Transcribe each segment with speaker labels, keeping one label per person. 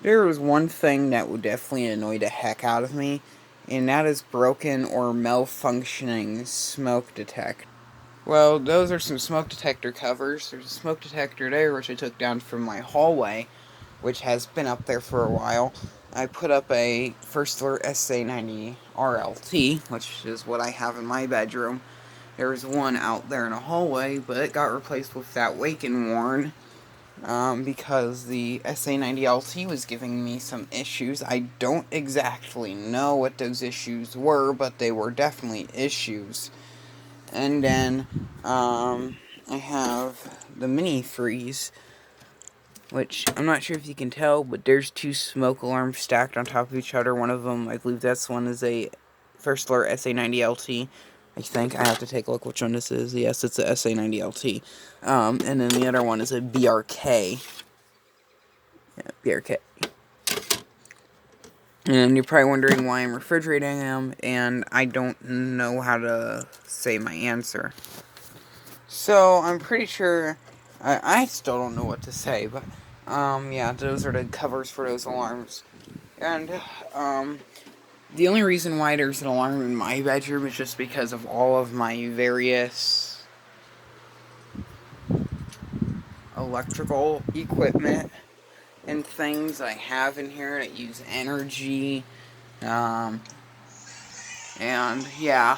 Speaker 1: There was one thing that would definitely annoy the heck out of me, and that is broken or malfunctioning smoke detector. Well, those are some smoke detector covers. There's a smoke detector there, which I took down from my hallway, which has been up there for a while. I put up a First Alert SA90 RLT, which is what I have in my bedroom. There's one out there in a hallway, but it got replaced with that Wake and Warn, because the SA90LT was giving me some issues. I don't exactly know what those issues were, but they were definitely issues. And then, I have the Mini Freeze, which I'm not sure if you can tell, but there's two smoke alarms stacked on top of each other. One of them, I believe that's one, is a First Alert SA90LT. I think I have to take a look which one this is. Yes, it's a SA90LT. And then the other one is a BRK. Yeah, BRK. And you're probably wondering why I'm refrigerating them, and I don't know how to say my answer. So, I'm pretty sure, I still don't know what to say, but, yeah, those are the covers for those alarms. And, the only reason why there's an alarm in my bedroom is just because of all of my various electrical equipment and things I have in here that use energy, um, and, yeah.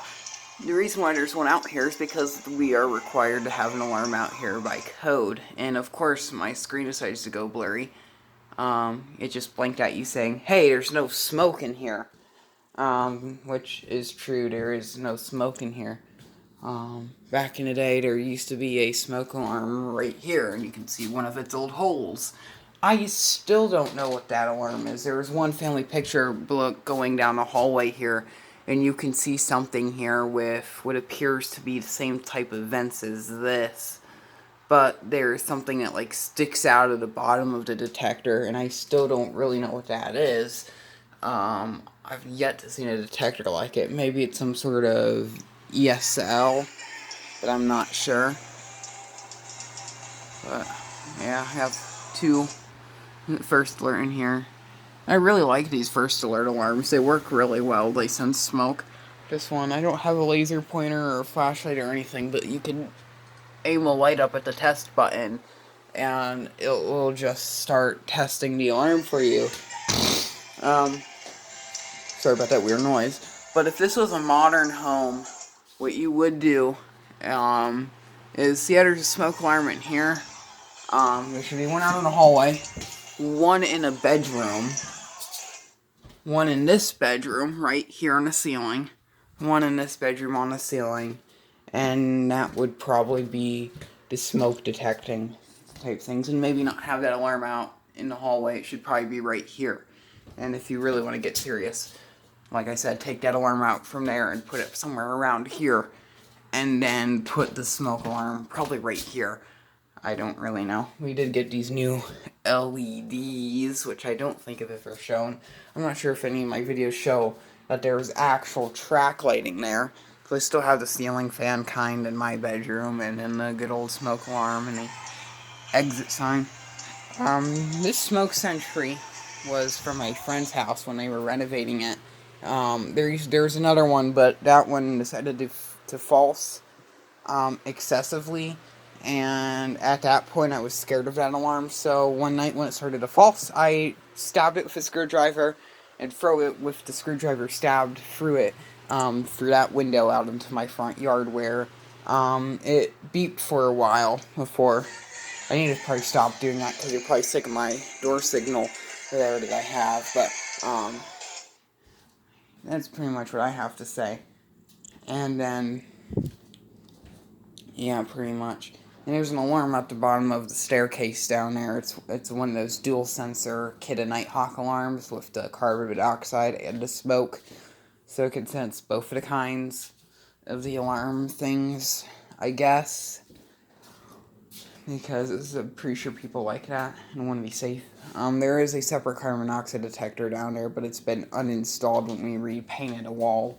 Speaker 1: The reason why there's one out here is because we are required to have an alarm out here by code. And of course, my screen decides to go blurry. It just blinked at you saying, hey, there's no smoke in here. Which is true, there is no smoke in here. Back in the day, there used to be a smoke alarm right here, and you can see one of its old holes. I still don't know what that alarm is. There was one family picture going down the hallway here, and you can see something here with what appears to be the same type of vents as this. But there's something that like sticks out of the bottom of the detector, and I still don't really know what that is. I've yet to see a detector like it. Maybe it's some sort of ESL, but I'm not sure. But yeah, I have two First Alert in here. I really like these First Alert alarms. They work really well. They sense smoke. This one, I don't have a laser pointer or a flashlight or anything, but you can aim a light up at the test button, and it will just start testing the alarm for you. Um, Sorry about that weird noise. But if this was a modern home, what you would do, is, see how there's a smoke alarm in here? There should be one out in the hallway, one in a bedroom, one in this bedroom right here on the ceiling, one in this bedroom on the ceiling, and that would probably be the smoke detecting type things. And maybe not have that alarm out in the hallway. It should probably be right here. And if you really want to get serious, like I said, take that alarm out from there and put it somewhere around here, and then put the smoke alarm probably right here. I don't really know. We did get these new LEDs, which I don't think I've ever shown. I'm not sure if any of my videos show that there's actual track lighting there. So I still have the ceiling fan kind in my bedroom, and then the good old smoke alarm and the exit sign. This smoke sentry was from my friend's house when they were renovating it. There's another one, but that one decided to false excessively, and at that point I was scared of that alarm. So one night when it started to false, I stabbed it with a screwdriver and throw it with the screwdriver stabbed through it, through that window out into my front yard, where it beeped for a while before. I need to probably stop doing that because you're probably sick of my door signal there that I have, but that's pretty much what I have to say. And then, yeah, pretty much. And there's an alarm at the bottom of the staircase down there. It's one of those dual sensor Kidde Nighthawk alarms with the carbon dioxide and the smoke, so it can sense both of the kinds of the alarm things, I guess. Because I'm pretty sure people like that and want to be safe. There is a separate carbon monoxide detector down there, but it's been uninstalled when we repainted a wall.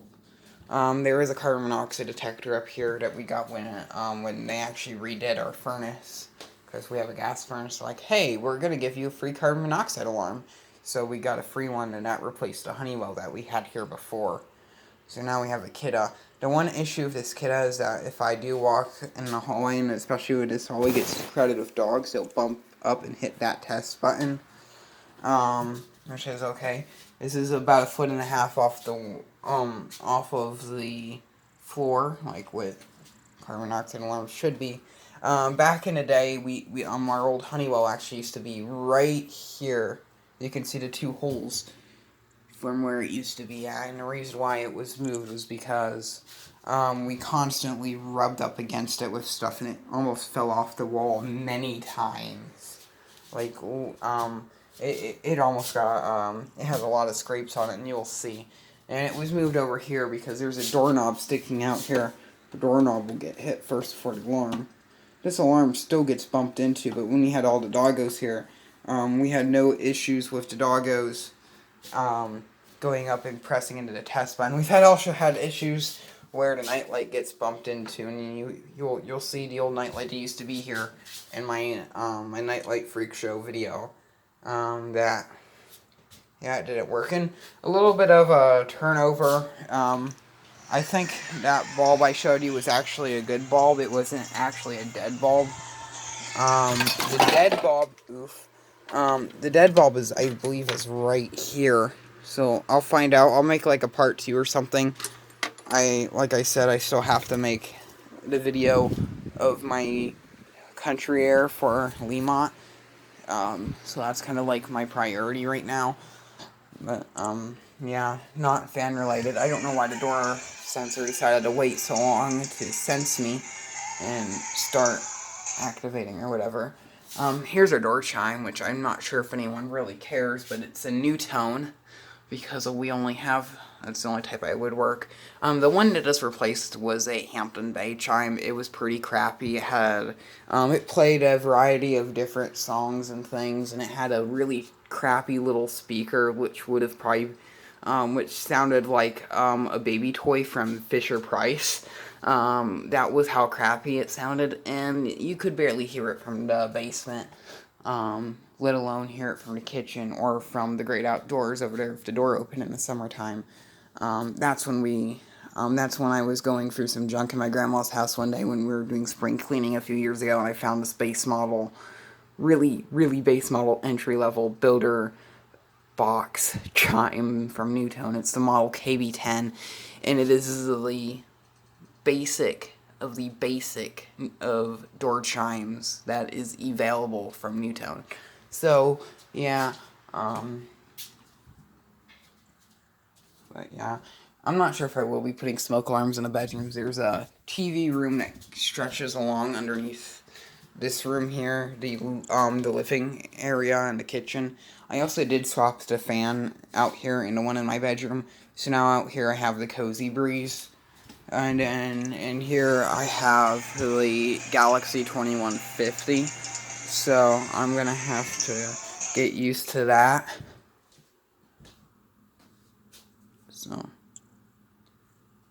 Speaker 1: There is a carbon monoxide detector up here that we got when they actually redid our furnace. Because we have a gas furnace, like, hey, we're going to give you a free carbon monoxide alarm. So we got a free one, and that replaced a Honeywell that we had here before. So now we have a Kidda. The one issue with this Kidda is that if I do walk in the hallway, and especially when this hallway gets crowded with dogs, it'll bump up and hit that test button, which is okay. This is about 1.5 feet off of the floor, like what carbon monoxide alarms should be. Back in the day, our old Honeywell actually used to be right here. You can see the 2 holes from where it used to be at, and the reason why it was moved was because we constantly rubbed up against it with stuff, and it almost fell off the wall many times. Like, it almost got, it has a lot of scrapes on it, and you'll see. And it was moved over here because there's a doorknob sticking out here. The doorknob will get hit first before the alarm. This alarm still gets bumped into, but when we had all the doggos here, we had no issues with the doggos going up and pressing into the test button. We've also had issues where the nightlight gets bumped into, and you'll see the old nightlight that used to be here in my my Nightlight Freak Show video. That it didn't work. And a little bit of a turnover. I think that bulb I showed you was actually a good bulb. It wasn't actually a dead bulb. The dead bulb, the dead bulb is, I believe, is right here. So I'll find out. I'll make like a part 2 or something. Like I said, I still have to make the video of my country air for Lemont. So that's kind of like my priority right now. But, yeah, not fan related. I don't know why the door sensor decided to wait so long to sense me and start activating or whatever. Here's our door chime, which I'm not sure if anyone really cares, but it's a NuTone because we only have, that's the only type I would work. The one that just replaced was a Hampton Bay chime. It was pretty crappy. It had, it played a variety of different songs and things, and it had a really crappy little speaker, which would have probably, which sounded like a baby toy from Fisher-Price. That was how crappy it sounded, and you could barely hear it from the basement, let alone hear it from the kitchen or from the great outdoors over there if the door opened in the summertime. That's when I was going through some junk in my grandma's house one day when we were doing spring cleaning a few years ago, and I found this base model, really, really base model, entry-level builder box chime from NuTone. It's the model KB10, and it is the basic of door chimes that is available from NuTone. So, yeah, but yeah, I'm not sure if I will be putting smoke alarms in the bedrooms. There's a TV room that stretches along underneath this room here, the living area and the kitchen. I also did swap the fan out here into one in my bedroom. So now out here I have the Cozy Breeze. And here I have the Galaxy 2150. So I'm going to have to get used to that. So,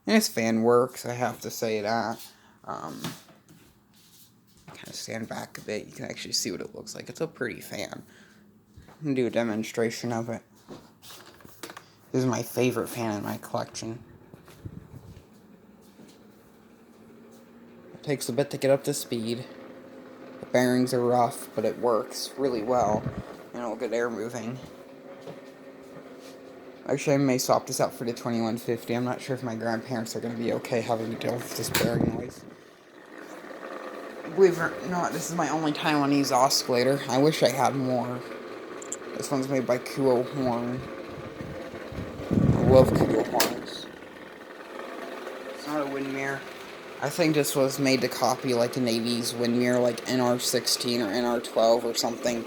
Speaker 1: and this fan works, I have to say that. Kind of stand back a bit, you can actually see what it looks like. It's a pretty fan. I'm going to do a demonstration of it. This is my favorite fan in my collection. It takes a bit to get up to speed. The bearings are rough, but it works really well. And it'll get air moving. Actually, I may swap this out for the 2150. I'm not sure if my grandparents are going to be okay having to deal with this bearing noise. Believe it or not, this is my only Taiwanese oscillator. I wish I had more. This one's made by Kuo Horn. I love Kuo Horns. It's not a wind mirror. I think this was made to copy like a Navy's wind mirror, like NR16 or NR12 or something.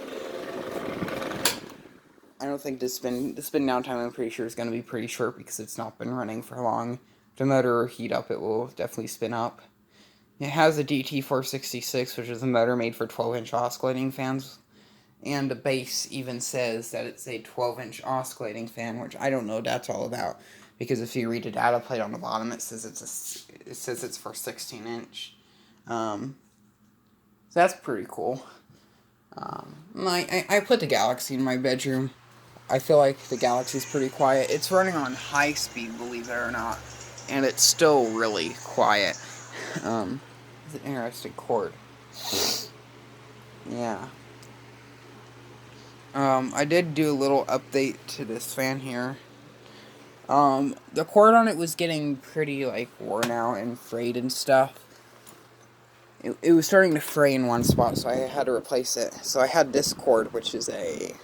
Speaker 1: I don't think the spin downtime, I'm pretty sure, is going to be pretty short because it's not been running for long. If the motor will heat up, it will definitely spin up. It has a DT466, which is a motor made for 12-inch oscillating fans. And the base even says that it's a 12-inch oscillating fan, which I don't know what that's all about. Because if you read the data plate on the bottom, it says it's for 16-inch. So that's pretty cool. I put the Galaxy in my bedroom. I feel like the Galaxy's pretty quiet. It's running on high speed, believe it or not, and it's still really quiet. It's an interesting cord. Yeah. I did do a little update to this fan here. The cord on it was getting pretty, like, worn out and frayed and stuff. It was starting to fray in one spot, so I had to replace it. So I had this cord, which is a...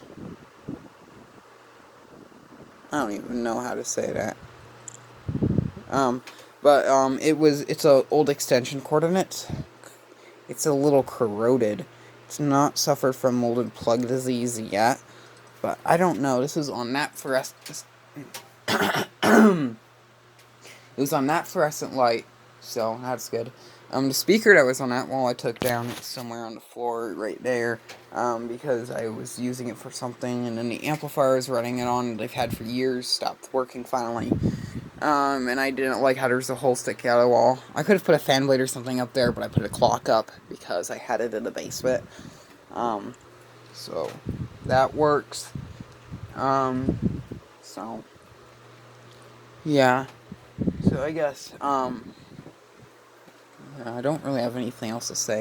Speaker 1: I don't even know how to say that. It's a old extension cord, and it's a little corroded. It's not suffered from molded plug disease yet, but I don't know. This is on that fluorescent... It was on that fluorescent light, so that's good. The speaker that was on that wall I took down. It's somewhere on the floor right there, because I was using it for something, and then the amplifier I was running it on, they've had for years, stopped working finally. And I didn't like how there's a hole sticking out of the wall. I could have put a fan blade or something up there, but I put a clock up because I had it in the basement. So that works. So yeah. So I guess, I don't really have anything else to say.